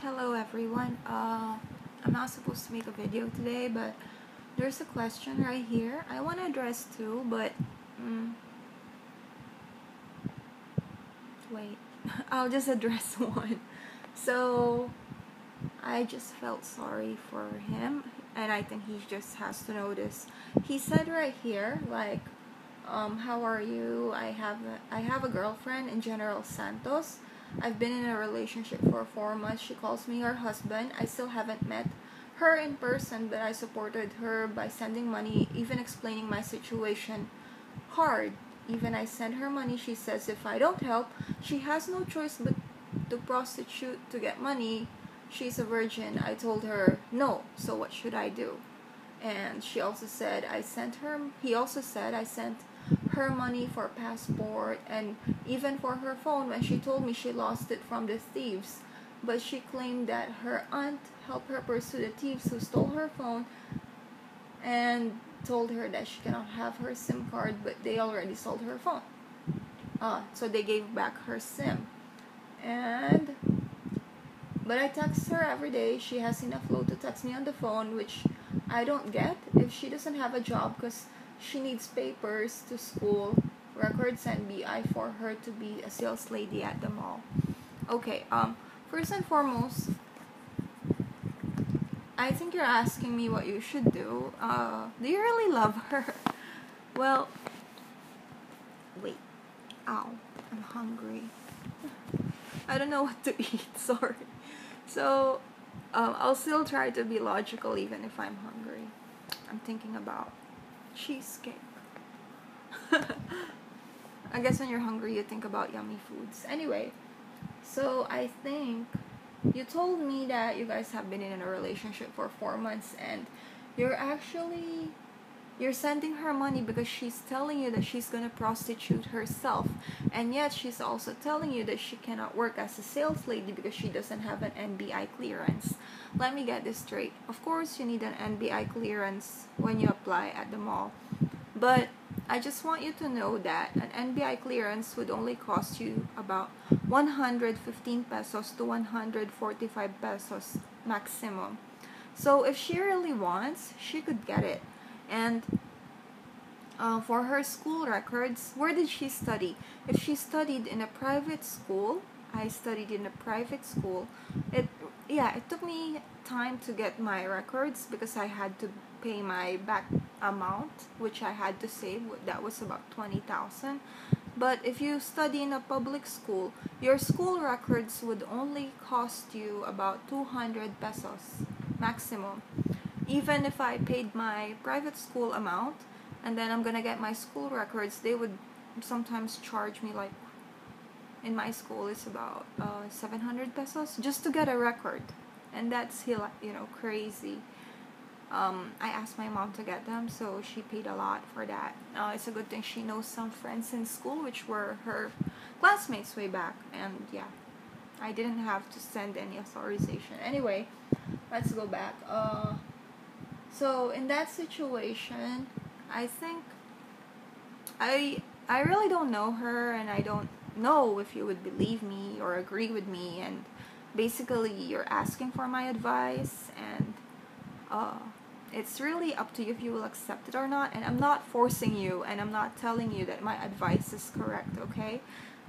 Hello everyone. I'm not supposed to make a video today, but there's a question right here. I want to address two, but wait. I'll just address one. So I just felt sorry for him, and I think he just has to know this. He said right here, like, how are you? I have a girlfriend in General Santos. I've been in a relationship for 4 months. She calls me her husband. I still haven't met her in person, but I supported her by sending money, even explaining my situation hard. Even I send her money. She says if I don't help, she has no choice but to prostitute to get money. She's a virgin. I told her no, so what should I do? And she also said he also said I sent her money for passport and even for her phone when she told me she lost it from the thieves. But she claimed that her aunt helped her pursue the thieves who stole her phone and told her that she cannot have her SIM card, but they already sold her phone. So they gave back her SIM. But I text her every day. She has enough load to text me on the phone, which I don't get if she doesn't have a job, because she needs papers to school, records, and BI for her to be a sales lady at the mall. Okay, first and foremost, I think you're asking me what you should do. Do you really love her? Well, wait. Ow, I'm hungry. I don't know what to eat, sorry. So, I'll still try to be logical even if I'm hungry. I'm thinking about cheesecake. I guess when you're hungry, you think about yummy foods. Anyway, so I think you told me that you guys have been in a relationship for 4 months, and you're sending her money because she's telling you that she's gonna prostitute herself, and yet she's also telling you that she cannot work as a sales lady because she doesn't have an NBI clearance. Let me get this straight. Of course, you need an NBI clearance when you apply at the mall, but I just want you to know that an NBI clearance would only cost you about 115 pesos to 145 pesos maximum. So if she really wants, she could get it. And for her school records, where did she study? If she studied in a private school, I studied in a private school. It took me time to get my records because I had to pay my back amount, which I had to save. That was about 20,000. But if you study in a public school, your school records would only cost you about 200 pesos maximum. Even if I paid my private school amount and then I'm gonna get my school records, they would sometimes charge me, like, in my school it's about 700 pesos just to get a record, and that's crazy. I asked my mom to get them, so she paid a lot for that. It's a good thing she knows some friends in school which were her classmates way back, and yeah, I didn't have to send any authorization. Anyway, let's go back. So in that situation, I think I really don't know her, and I don't know if you would believe me or agree with me, and basically you're asking for my advice, and it's really up to you if you will accept it or not, and I'm not forcing you, and I'm not telling you that my advice is correct, okay?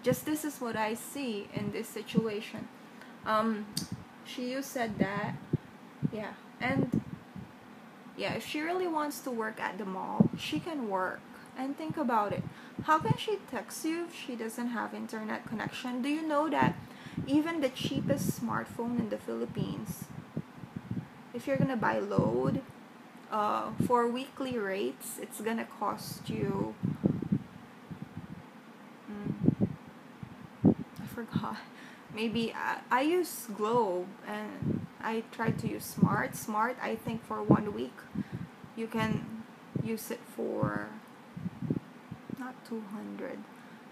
Just this is what I see in this situation. You said that, yeah, and yeah, if she really wants to work at the mall, she can work. And think about it. How can she text you if she doesn't have internet connection? Do you know that even the cheapest smartphone in the Philippines, if you're gonna buy load, for weekly rates, it's gonna cost you, I forgot. Maybe I use Globe, and I tried to use Smart. I think for 1 week you can use it for not 200.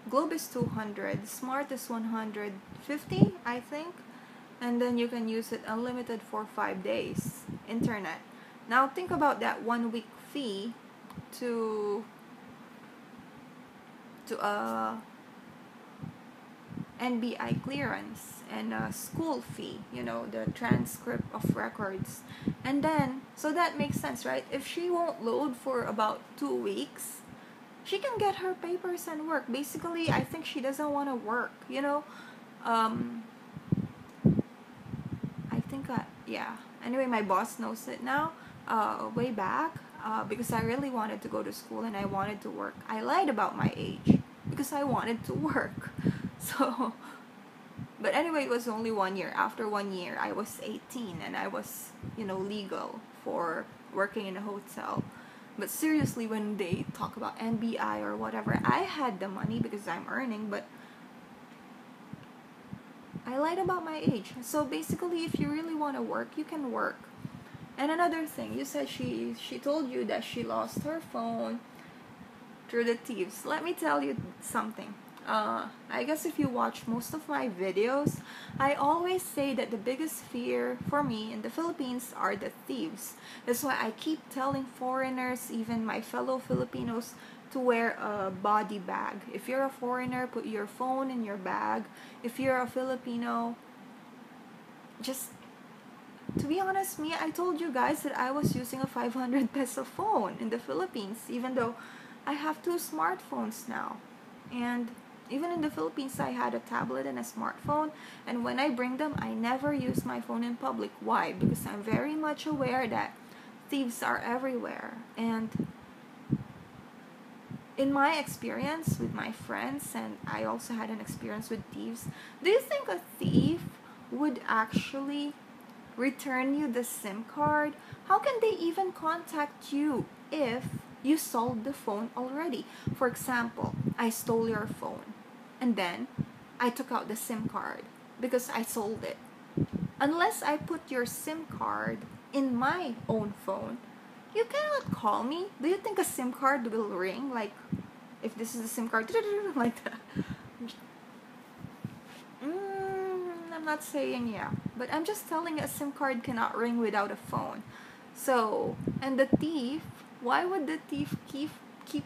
Globe is 200. Smart is 150, I think. And then you can use it unlimited for 5 days internet. Now think about that 1 week fee NBI clearance and a school fee, you know, the transcript of records. And then, so that makes sense, right? If she won't load for about 2 weeks, she can get her papers and work. Basically, I think she doesn't want to work, you know. Yeah. Anyway, my boss knows it now. Way back, because I really wanted to go to school and I wanted to work. I lied about my age because I wanted to work. So, but anyway, it was only 1 year. After 1 year, I was 18 and I was, you know, legal for working in a hotel. But seriously, when they talk about NBI or whatever, I had the money because I'm earning, but I lied about my age. So basically, if you really want to work, you can work. And another thing, you said she told you that she lost her phone through the thieves. Let me tell you something. I guess if you watch most of my videos, I always say that the biggest fear for me in the Philippines are the thieves. That's why I keep telling foreigners, even my fellow Filipinos, to wear a body bag. If you're a foreigner, put your phone in your bag. If you're a Filipino, just, to be honest, I told you guys that I was using a 500 peso phone in the Philippines, even though I have 2 smartphones now. And even in the Philippines, I had a tablet and a smartphone, and when I bring them, I never use my phone in public. Why? Because I'm very much aware that thieves are everywhere. And in my experience with my friends, and I also had an experience with thieves, do you think a thief would actually return you the SIM card? How can they even contact you if you sold the phone already? For example, I stole your phone and then I took out the SIM card because I sold it. Unless I put your SIM card in my own phone, you cannot call me. Do you think a SIM card will ring? Like, if this is a SIM card, like that. I'm not saying yeah, but I'm just telling a SIM card cannot ring without a phone. So, and the thief, why would the thief keep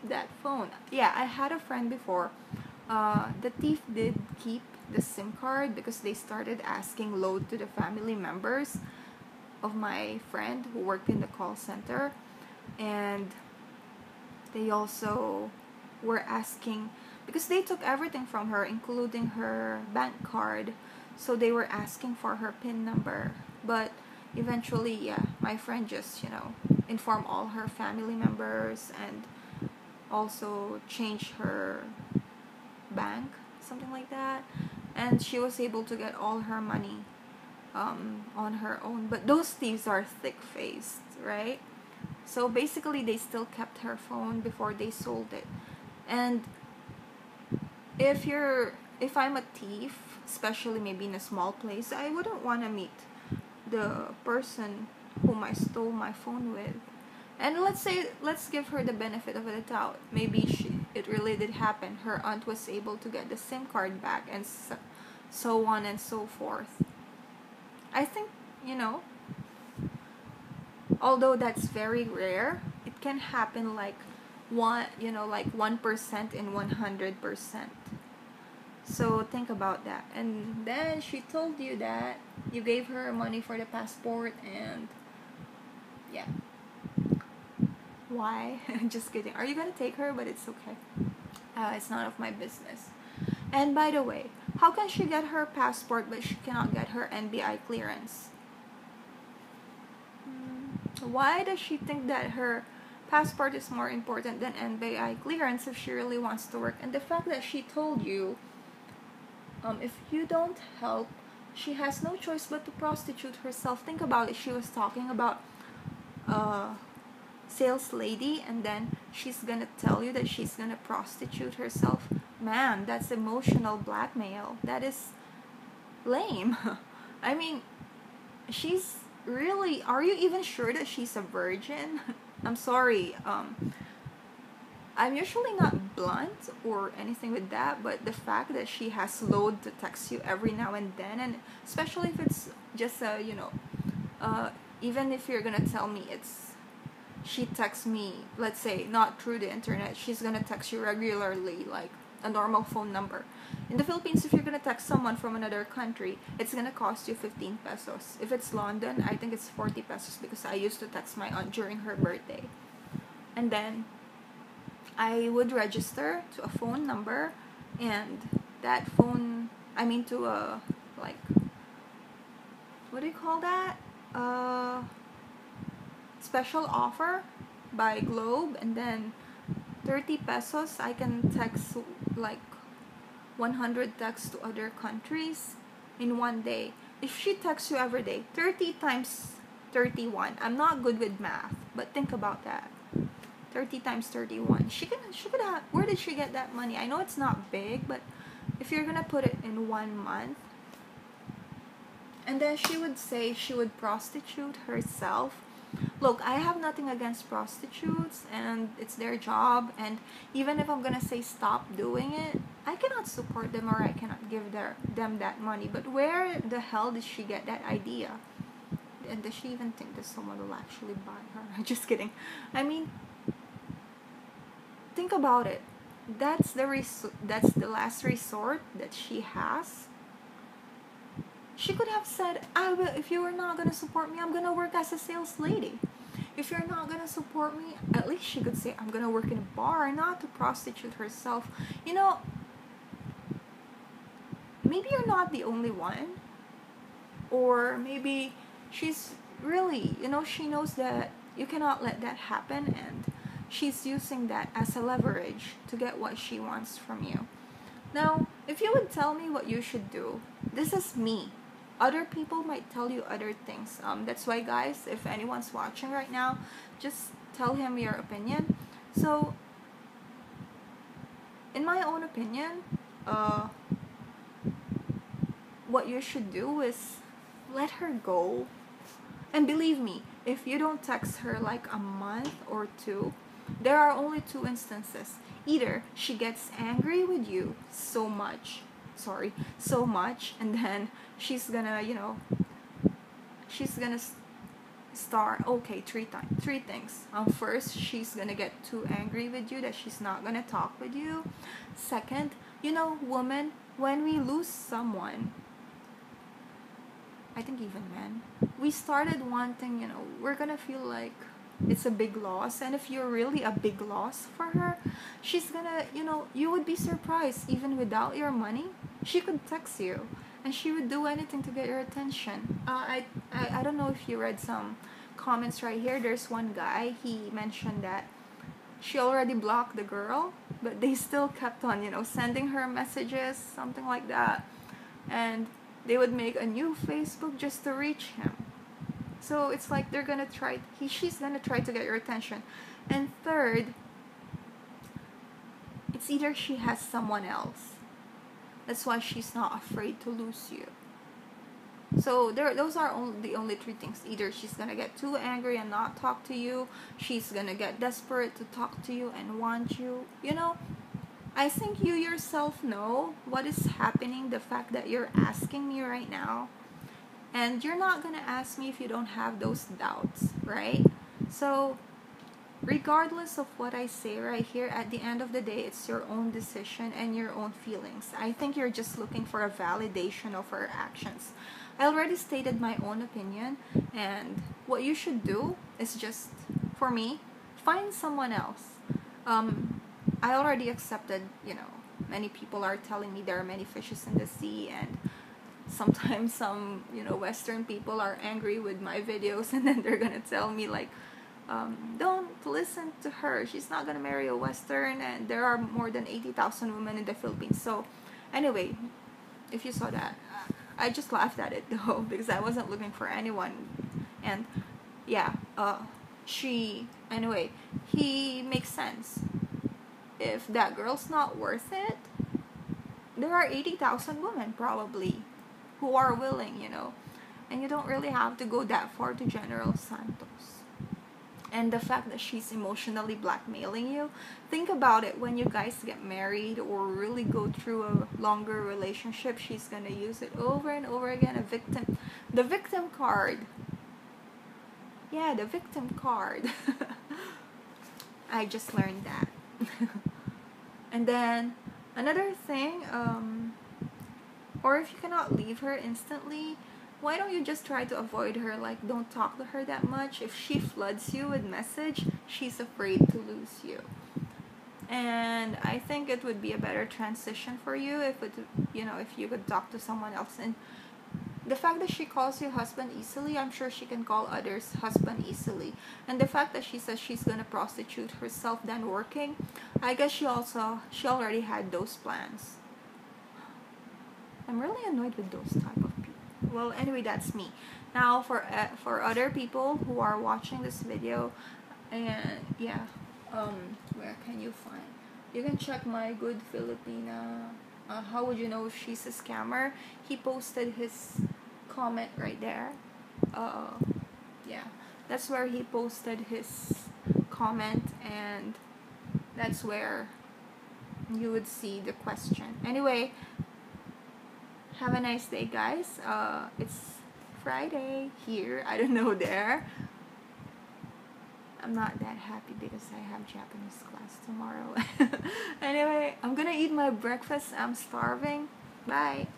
that phone? Yeah, I had a friend before. The thief did keep the SIM card because they started asking load to the family members of my friend who worked in the call center, and they also were asking because they took everything from her, including her bank card. So they were asking for her PIN number. But eventually, yeah, my friend just, you know, informed all her family members and also changed her bank, something like that. And she was able to get all her money on her own. But those thieves are thick-faced, right? So basically, they still kept her phone before they sold it. And if I'm a thief, especially maybe in a small place, I wouldn't want to meet the person whom I stole my phone with. And let's give her the benefit of the doubt. Maybe it really did happen. Her aunt was able to get the SIM card back, and so on and so forth. I think, you know, although that's very rare, it can happen like 1% in 100%. So think about that. And then she told you that you gave her money for the passport, and yeah. Why? Just kidding. Are you gonna take her? But it's okay. It's none of my business. And by the way, how can she get her passport but she cannot get her NBI clearance? Why does she think that her passport is more important than NBI clearance if she really wants to work? And the fact that she told you, if you don't help, she has no choice but to prostitute herself. Think about it. She was talking about sales lady, and then she's gonna tell you that she's gonna prostitute herself. Man, that's emotional blackmail. That is lame. I mean, she's really, are you even sure that she's a virgin? I'm sorry, I'm usually not blunt or anything with that, but the fact that she has load to text you every now and then, and especially if it's just even if you're gonna tell me she texts me, let's say not through the internet, she's gonna text you regularly like a normal phone number. In the Philippines, if you're gonna text someone from another country, it's gonna cost you 15 pesos. If it's London, I think it's 40 pesos because I used to text my aunt during her birthday. And then I would register to a phone number, and that phone, to a, like, what do you call that? Special offer by Globe, and then 30 pesos, I can text like 100 texts to other countries in one day. If she texts you every day, 30 times 31. I'm not good with math, but think about that. 30 times 31. She could have, where did she get that money? I know it's not big, but if you're gonna put it in 1 month, and then she would say she would prostitute herself. Look, I have nothing against prostitutes, and it's their job, and even if I'm gonna say stop doing it, I cannot support them or I cannot give them that money. But where the hell did she get that idea? And does she even think that someone will actually buy her? Just kidding. Think about it. That's the last resort that she has. She could have said, if you are not going to support me, I'm going to work as a sales lady. If you're not going to support me, at least she could say, I'm going to work in a bar, not to prostitute herself. Maybe you're not the only one. Or maybe she's really, she knows that you cannot let that happen, and she's using that as a leverage to get what she wants from you. Now, if you would tell me what you should do, this is me. Other people might tell you other things. That's why, guys, if anyone's watching right now, just tell him your opinion. So, in my own opinion, what you should do is let her go. And believe me, if you don't text her like a month or two, there are only two instances. Either she gets angry with you so much, and then she's gonna, start, okay, three things. First, she's gonna get too angry with you that she's not gonna talk with you. Second, women, when we lose someone, I think even men, we started wanting, we're gonna feel like it's a big loss. And if you're really a big loss for her, she's gonna, you would be surprised, even without your money, she could text you and she would do anything to get your attention. I don't know if you read some comments right here. There's one guy, he mentioned that she already blocked the girl, but they still kept on, sending her messages, something like that. And they would make a new Facebook just to reach him. So it's like she's gonna try to get your attention. And third, it's either she has someone else. That's why she's not afraid to lose you. So those are the only three things. Either she's gonna get too angry and not talk to you, she's gonna get desperate to talk to you and want you. I think you yourself know what is happening, the fact that you're asking me right now. And you're not gonna ask me if you don't have those doubts, right? So, regardless of what I say right here, at the end of the day, it's your own decision and your own feelings. I think you're just looking for a validation of her actions. I already stated my own opinion, and what you should do is just, for me, find someone else. I already accepted, many people are telling me there are many fishes in the sea, and sometimes some, Western people are angry with my videos, and then they're gonna tell me like, don't listen to her, she's not gonna marry a Western, and there are more than 80,000 women in the Philippines. So anyway, if you saw that, I just laughed at it though, because I wasn't looking for anyone. And yeah, he makes sense. If that girl's not worth it, there are 80,000 women probably who are willing, and you don't really have to go that far to General Santos. And the fact that she's emotionally blackmailing you, think about it, when you guys get married or really go through a longer relationship, she's gonna use it over and over again. The victim card. Yeah, the victim card. I just learned that. And then another thing, Or if you cannot leave her instantly, why don't you just try to avoid her? Like, don't talk to her that much. If she floods you with message, she's afraid to lose you. And I think it would be a better transition for you if it, if you could talk to someone else. And the fact that she calls you husband easily, I'm sure she can call others husband easily. And the fact that she says she's gonna prostitute herself then working, I guess she already had those plans. I'm really annoyed with those type of people. Well, anyway, that's me. Now for other people who are watching this video, and yeah, where can you find? You can check my good Filipina. How would you know if she's a scammer? He posted his comment right there. Yeah, that's where he posted his comment, and that's where you would see the question. Anyway, have a nice day, guys. It's Friday here. I don't know there. I'm not that happy because I have Japanese class tomorrow. Anyway, I'm gonna eat my breakfast. I'm starving. Bye.